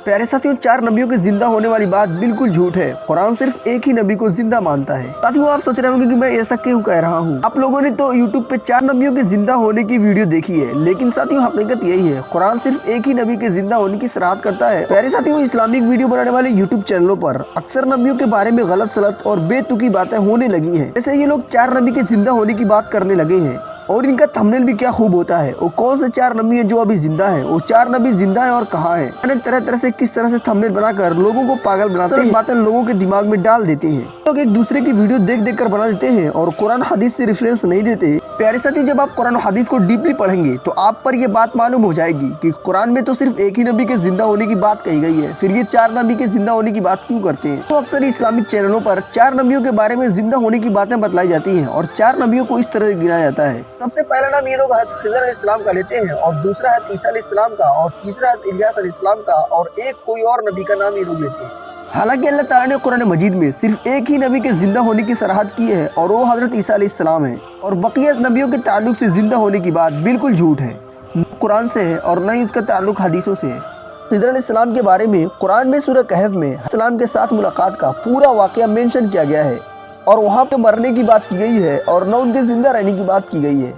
प्यारे साथियों, 4 नबियों के जिंदा होने वाली बात बिल्कुल झूठ है। कुरान सिर्फ एक ही नबी को जिंदा मानता है। साथियों, आप सोच रहे होंगे कि मैं ऐसा क्यों कह रहा हूँ। आप लोगों ने तो यूट्यूब पे 4 नबियों के जिंदा होने की वीडियो देखी है, लेकिन साथियों हकीकत यही है, कुरान सिर्फ एक ही नबी के जिंदा होने की सराहत करता है। प्यारे साथियों, इस्लामिक वीडियो बनाने वाले यूट्यूब चैनलों पर अक्सर नबियों के बारे में गलत सलत और बेतुकी बातें होने लगी है। जैसे ये लोग 4 नबी के जिंदा होने की बात करने लगे हैं, और इनका थंबनेल भी क्या खूब होता है। वो कौन से 4 नबी हैं जो अभी जिंदा हैं, वो 4 नबी जिंदा हैं और कहाँ हैं। यानी तरह तरह से किस तरह से थंबनेल बनाकर लोगों को पागल बनाते हैं, बातें लोगों के दिमाग में डाल देते हैं। लोग एक दूसरे की वीडियो देख देख कर बना देते हैं और कुरान हदीस से रेफरेंस नहीं देते। प्यारे साथियों, जब आप कुरान हदीस को डीपली पढ़ेंगे तो आप पर ये बात मालूम हो जाएगी कि कुरान में तो सिर्फ एक ही नबी के जिंदा होने की बात कही गई है, फिर ये 4 नबी के जिंदा होने की बात क्यों करते हैं। तो अक्सर इस्लामिक चैनलों पर 4 नबियों के बारे में जिंदा होने की बातें बतलाई जाती हैं और 4 नबियों को इस तरह गिनाया जाता है। सबसे पहला नाम ये लोग हज़रत खिज़र अलैहिस्सलाम का लेते हैं, और दूसरा हज़रत ईसा अलैहिस्सलाम का, और तीसरा हज़रत इलियास अलैहिस्सलाम का, और एक कोई और नबी का नाम ये लोग लेते हैं। हालांकि अल्लाह ताला ने कुरान मजीद में सिर्फ एक ही नबी के जिंदा होने की सराहत की है, और वो हज़रत ईसा अलैहिस्सलाम है। और बकिया नबियों के ताल्लुक से जिंदा होने की बात बिल्कुल झूठ है, न कुरान से है और न ही उसका ताल्लुक हदीसों से है। खिज़र अलैहिस्सलाम के बारे में कुरान में सूरह कहफ में अलैहिस्सलाम के साथ मुलाकात का पूरा वाक़या मेंशन किया गया है, और वहाँ पे मरने की बात की गई है और न उनके जिंदा रहने की बात की गई है।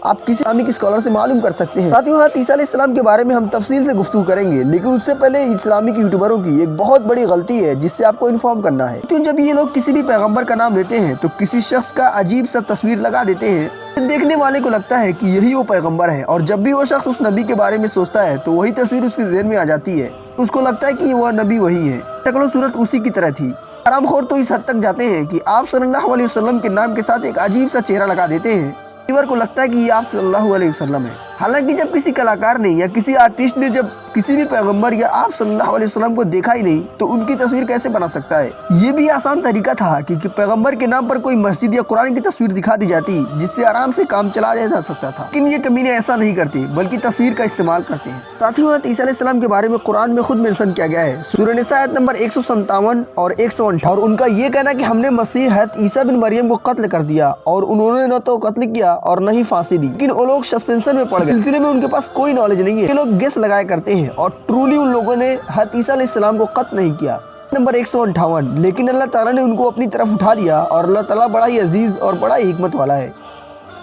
आप किसी इस्लामिक स्कॉलर से मालूम कर सकते हैं। साथियों, हज़रत ईसा अलैहिस्सलाम के बारे में हम तफसील से गुफ्तगू करेंगे, लेकिन उससे पहले इस्लामिक यूट्यूबरों की एक बहुत बड़ी गलती है जिससे आपको इन्फॉर्म करना है। क्योंकि जब ये लोग किसी भी पैगंबर का नाम लेते हैं तो किसी शख्स का अजीब सा तस्वीर लगा देते हैं। देखने वाले को लगता है कि यही वो पैगंबर है, और जब भी वो शख्स उस नबी के बारे में सोचता है तो वही तस्वीर उसके ज़हन में आ जाती है। उसको लगता है कि वह नबी वही है। शक्ल सूरत उसी की तरह थी। हरामखोर तो इस हद तक जाते हैं कि आप सल्लल्लाहु अलैहि वसल्लम के नाम के साथ एक अजीब सा चेहरा लगा देते हैं। व्यूअर को लगता है कि ये आप सल्लल्लाहु अलैहि वसल्लम है। हालांकि जब किसी कलाकार ने या किसी आर्टिस्ट ने जब किसी भी पैगंबर या आप सल्लल्लाहु अलैहि वसल्लम को देखा ही नहीं तो उनकी तस्वीर कैसे बना सकता है। ये भी आसान तरीका था कि पैगंबर के नाम पर कोई मस्जिद या कुरान की तस्वीर दिखा दी जाती, जिससे आराम से काम चलाया जा सकता था। लेकिन ये कमीने ऐसा नहीं करते, बल्कि तस्वीर का इस्तेमाल करते हैं। साथियों, हज़रत ईसा अलैहिस्सलाम के बारे में कुरान में खुद मेंशन किया गया है, सूरह निसा आयत नंबर 157 और 158। और उनका ये कहना कि हमने मसीह हज़रत ईसा बिन मरियम को कत्ल कर दिया, और उन्होंने न तो कत्ल किया और न ही फांसी दी, लेकिन वो लोग सस्पेंशन में पड़ गए। सिलसिले में उनके पास कोई नॉलेज नहीं है। ये लोग गेस लगाया करते हैं, और ट्रूली उन लोगों ने हज़रत ईसा अलैहिस्सलाम को कत्ल नहीं किया। नंबर 158, लेकिन अल्लाह ताला ने उनको अपनी तरफ उठा लिया, और अल्लाह ताला बड़ा ही अजीज और बड़ा ही हिकमत वाला है।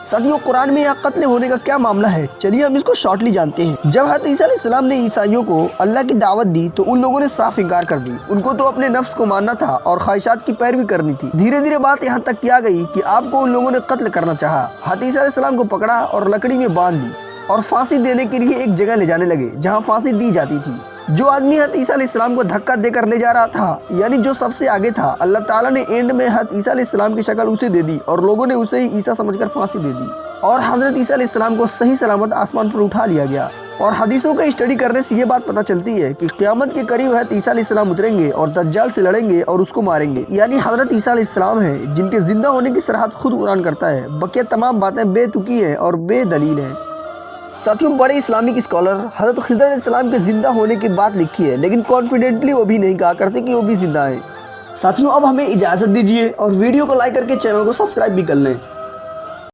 साथियों, कुरान में यहाँ कत्ल होने का क्या मामला है, चलिए हम इसको शॉर्टली जानते हैं। जब हज़रत ईसा अलैहिस्सलाम ने ईसाइयों को अल्लाह की दावत दी तो उन लोगों ने साफ इनकार कर दी। उनको तो अपने नफ्स को मानना था और ख्वाहिशात की पैरवी करनी थी। धीरे धीरे बात यहाँ तक किया गई कि आपको उन लोगों ने कत्ल करना चाहा। हज़रत ईसा अलैहिस्सलाम को पकड़ा और लकड़ी में बांध दी, और फांसी देने के लिए एक जगह ले जाने लगे जहाँ फांसी दी जाती थी। जो आदमी हज़रत ईसा अलैहिस्सलाम को धक्का देकर ले जा रहा था, यानी जो सबसे आगे था, अल्लाह ताला ने एंड में हज़रत ईसा अलैहिस्सलाम की शक्ल उसे दे दी, और लोगों ने उसे ही ईसा समझकर फांसी दे दी, और हज़रत ईसा अलैहिस्सलाम को सही सलामत आसमान पर उठा लिया गया। और हदीसों का स्टडी करने से ये बात पता चलती है कि क़यामत के करीब हज़रत ईसा अलैहिस्सलाम उतरेंगे और दज्जाल से लड़ेंगे और उसको मारेंगे। यानी हज़रत ईसा अलैहिस्सलाम है जिनके जिंदा होने की सराहत खुद कुरान करता है। बकिया तमाम बातें बेतुकी हैं और बेदलील हैं। साथियों, बड़े इस्लामिक स्कॉलर हज़रत खिज़र अलैहिस्सलाम के जिंदा होने की बात लिखी है, लेकिन कॉन्फिडेंटली वो भी नहीं कहा करते कि वो भी जिंदा है। साथियों, अब हमें इजाज़त दीजिए और वीडियो को लाइक करके चैनल को सब्सक्राइब भी कर लें।